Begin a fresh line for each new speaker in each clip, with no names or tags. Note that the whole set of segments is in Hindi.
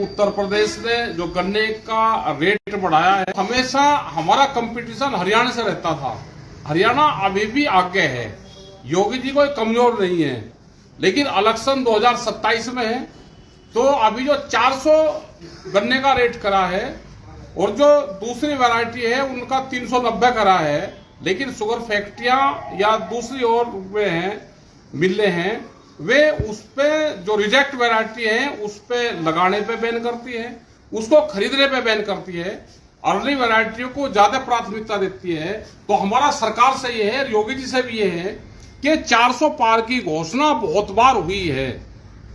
उत्तर प्रदेश ने जो गन्ने का रेट बढ़ाया है, हमेशा हमारा कंपटीशन हरियाणा से रहता था। हरियाणा अभी भी आगे है, योगी जी कोई कमजोर नहीं है, लेकिन इलेक्शन 2027 में है तो अभी जो 400 गन्ने का रेट करा है और जो दूसरी वैरायटी है उनका 390 करा है, लेकिन शुगर फैक्ट्रियां या दूसरी ओर वे हैं मिलें हैं, वे उस पे जो रिजेक्ट वैरायटी है उस पे लगाने पे बैन करती है, उसको खरीदने पे बैन करती है, अर्ली वैरायटियों को ज्यादा प्राथमिकता देती है। तो हमारा सरकार से ये है, योगी जी से भी ये है कि 400 पार की घोषणा बहुत बार हुई है,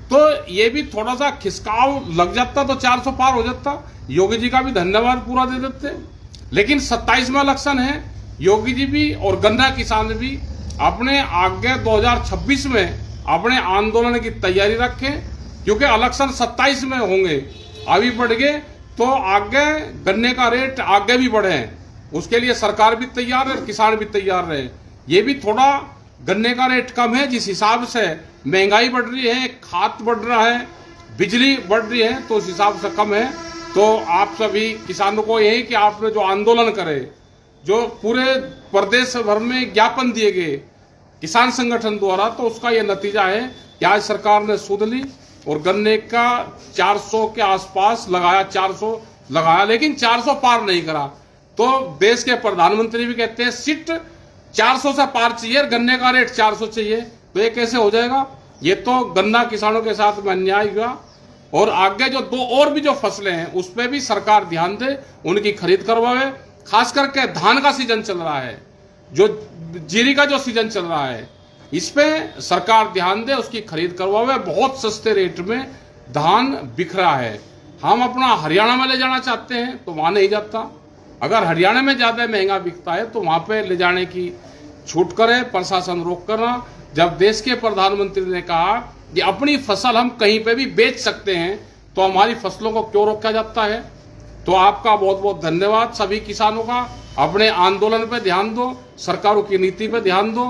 तो ये भी थोड़ा सा खिसकाव लग जाता तो 400 पार हो जाता, योगी जी का भी धन्यवाद पूरा दे देते। लेकिन 27 में इलेक्शन है, योगी जी भी और गन्ना किसान भी अपने आगे 2026 में अपने आंदोलन की तैयारी रखें, क्योंकि इलेक्शन 27 में होंगे, अभी बढ़ गए तो आगे गन्ने का रेट आगे भी बढ़े, उसके लिए सरकार भी तैयार है, किसान भी तैयार रहे। ये भी थोड़ा गन्ने का रेट कम है, जिस हिसाब से महंगाई बढ़ रही है, खाद बढ़ रहा है, बिजली बढ़ रही है, तो उस हिसाब से कम है। तो आप सभी किसानों को यही कि आपने जो आंदोलन करे, जो पूरे प्रदेश भर में ज्ञापन दिए गए किसान संगठन द्वारा, तो उसका यह नतीजा है कि आज सरकार ने सूद ली और गन्ने का 400 के आसपास लगाया, 400 लगाया, लेकिन 400 पार नहीं करा। तो देश के प्रधानमंत्री भी कहते हैं सिट 400 से पार चाहिए, गन्ने का रेट 400 चाहिए, तो ये कैसे हो जाएगा? ये तो गन्ना किसानों के साथ में अन्याय हुआ। और आगे जो दो और भी जो फसलें हैं उस पर भी सरकार ध्यान दे, उनकी खरीद करवावे। खास करके धान का सीजन चल रहा है, जो जीरी का जो सीजन चल रहा है, इस पे सरकार ध्यान दे, उसकी खरीद करवावे। बहुत सस्ते रेट में धान बिक रहा है। हम अपना हरियाणा में ले जाना चाहते हैं तो वहां नहीं जाता, अगर हरियाणा में ज्यादा महंगा बिकता है तो वहां पे ले जाने की छूट करे, प्रशासन रोक करना। जब देश के प्रधानमंत्री ने कहा कि अपनी फसल हम कहीं पे भी बेच सकते हैं, तो हमारी फसलों को क्यों रोका जाता है? तो आपका बहुत बहुत धन्यवाद सभी किसानों का। अपने आंदोलन पे ध्यान दो, सरकारों की नीति पे ध्यान दो।